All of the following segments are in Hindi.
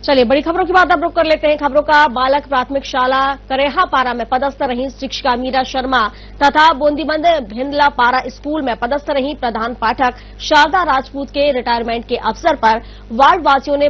चलिए बड़ी खबरों की बात अब रुक कर लेते हैं। खबरों का बालक प्राथमिक शाला करेहापारा में पदस्थ रही शिक्षिका मीरा शर्मा तथा बूंदीबंद भिंदलापारा स्कूल में पदस्थ रही प्रधान पाठक शारदा राजपूत के रिटायरमेंट के अवसर पर वार्ड वासियों ने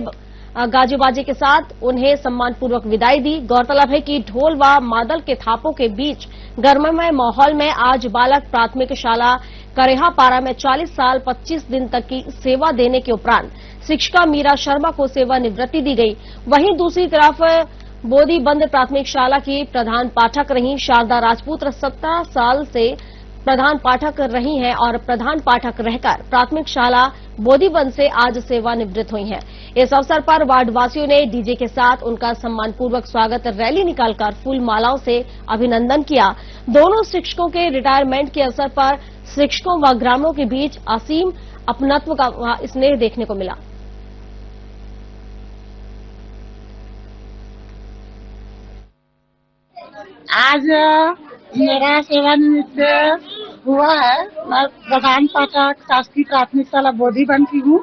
गाजे बाजे के साथ उन्हें सम्मानपूर्वक विदाई दी। गौरतलब है कि ढोल व मादल के थापों के बीच गर्ममय माहौल में आज बालक प्राथमिक शाला करेहापारा में 40 साल 25 दिन तक की सेवा देने के उपरांत शिक्षिका मीरा शर्मा को सेवानिवृत्ति दी गई। वहीं दूसरी तरफ बोधीबंद प्राथमिक शाला की प्रधान पाठक रही शारदा राजपूत 17 साल से प्रधान पाठक रही हैं और प्रधान पाठक रहकर प्राथमिक शाला बोधीबंद से आज सेवानिवृत्त हुई हैं। इस अवसर पर वार्ड वासियों ने डीजे के साथ उनका सम्मानपूर्वक स्वागत रैली निकालकर फूल मालाओं से अभिनंदन किया। दोनों शिक्षकों के रिटायरमेंट के अवसर पर शिक्षकों व ग्रामीणों के बीच असीम अपनत्व का स्नेह देखने को मिला। आज मेरा सेवानिवृत्त हुआ है। मैं प्रधान पाठक शासकीय प्राथमिक शाला बोधीबंद की हूँ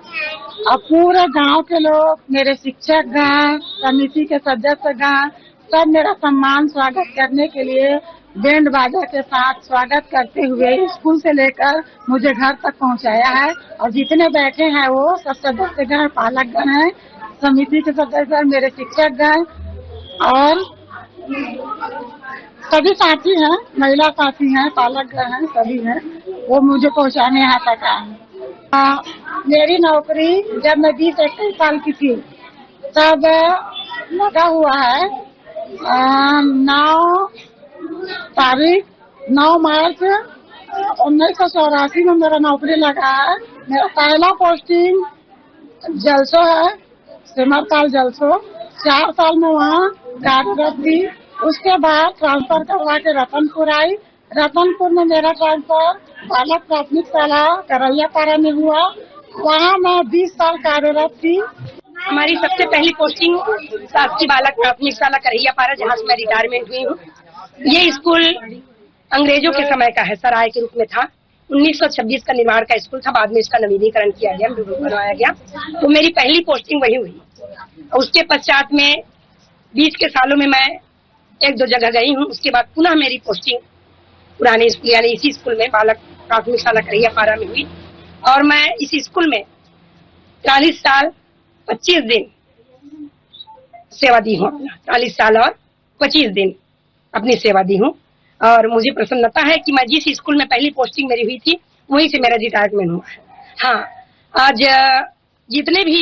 और पूरे गांव के लोग, मेरे शिक्षकगण, समिति के सदस्यगण सब मेरा सम्मान स्वागत करने के लिए बैंड बाजा के साथ स्वागत करते हुए स्कूल से लेकर मुझे घर तक पहुंचाया है। और जितने बैठे हैं वो सब सदस्यगण, पालकगण हैं, समिति के सदस्य, मेरे शिक्षकगण और सभी साथी हैं, महिला साथी हैं, पालकगण हैं, सभी हैं, वो मुझे पहुंचाने यहाँ तक आए। मेरी नौकरी जब मैं 20-21 साल की थी तब लगा हुआ है 9 मार्च 1984 में मेरा नौकरी लगा है। मेरा पहला पोस्टिंग जलसो है, सिमरताल जलसो। 4 साल में वहाँ कार्यरत थी। उसके बाद ट्रांसफर करवा के रतनपुर आई। रतनपुर में मेरा ट्रांसफर बालक प्राथमिक शाला करेहापारा में हुआ। वहाँ मैं 20 साल कार्यरत थी। हमारी सबसे पहली पोस्टिंग शासकीय बालक प्राथमिक शाला करेहापारा, जहाँ से मैं रिटायरमेंट हुई हूँ। ये स्कूल अंग्रेजों के समय का है, सराय के रूप में था। 1926 का निर्माण का स्कूल था, बाद में इसका नवीनीकरण किया गया, बनवाया गया। तो मेरी पहली पोस्टिंग वही हुई। उसके पश्चात में 20 के सालों में मैं 1-2 जगह गई हूँ। उसके बाद पुनः मेरी पोस्टिंग पुराने स्कूल यानी इसी स्कूल में बालक प्राथमिक शाला करेहापारा में हुई और मैं इस स्कूल में 40 साल 25 दिन सेवा दी हूँ। 40 साल और 25 दिन अपनी सेवा दी हूँ और मुझे प्रसन्नता है कि मैं जिस स्कूल में पहली पोस्टिंग मेरी हुई थी वहीं से मेरा रिटायरमेंट हुआ है। हाँ, आज जितने भी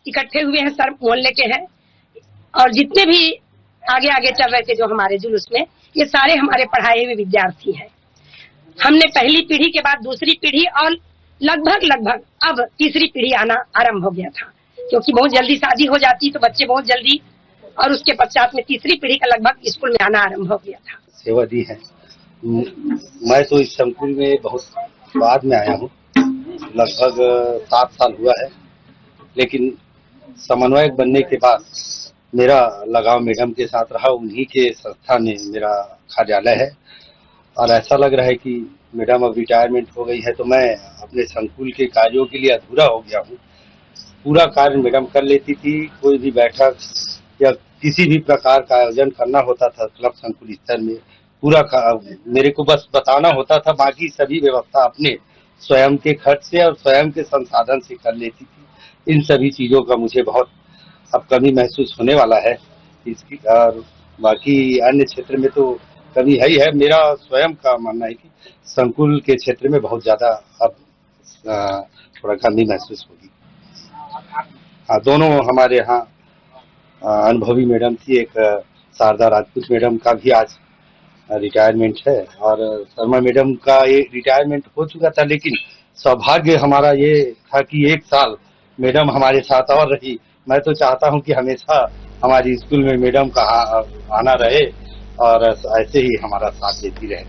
इकट्ठे हुए हैं सर मोहल्ले के हैं और जितने भी आगे चल रहे थे जो हमारे जुलूस में, ये सारे हमारे पढ़ाए हुए विद्यार्थी हैं। हमने पहली पीढ़ी के बाद दूसरी पीढ़ी और लगभग अब तीसरी पीढ़ी आना आरंभ हो गया था, क्योंकि बहुत जल्दी शादी हो जाती तो बच्चे बहुत जल्दी, और उसके पश्चात में तीसरी पीढ़ी का लगभग स्कूल में आना आरंभ हो गया था। सेवा दी है। मैं तो इस संकुल में बहुत बाद में आया हूँ, लगभग 7 साल हुआ है, लेकिन समन्वयक बनने के बाद मेरा लगाव मैडम के साथ रहा। उन्हीं के संस्था में मेरा कार्यालय है और ऐसा लग रहा है कि मैडम अब रिटायरमेंट हो गई है तो मैं अपने संकुल के कार्यों के लिए अधूरा हो गया हूँ। पूरा कार्य मैडम कर लेती थी। कोई भी बैठक या किसी भी प्रकार का आयोजन करना होता था क्लब संकुल स्तर में, पूरा मेरे को बस बताना होता था। बाकी सभी व्यवस्था अपने स्वयं के खर्च से और स्वयं के संसाधन से कर लेती थी। इन सभी चीजों का मुझे बहुत अब कमी महसूस होने वाला है इसकी, और बाकी अन्य क्षेत्र में तो कमी है ही है। मेरा स्वयं का मानना है कि संकुल के क्षेत्र में बहुत ज्यादा अब थोड़ा कमी महसूस होगी। हाँ, दोनों हमारे यहाँ अनुभवी मैडम थी। एक शारदा राजपूत मैडम का भी आज रिटायरमेंट है और शर्मा मैडम का ये रिटायरमेंट हो चुका था, लेकिन सौभाग्य हमारा ये था कि 1 साल मैडम हमारे साथ और रही। मैं तो चाहता हूं कि हमेशा हमारी स्कूल में मैडम का आना रहे और ऐसे ही हमारा साथ देती रहे।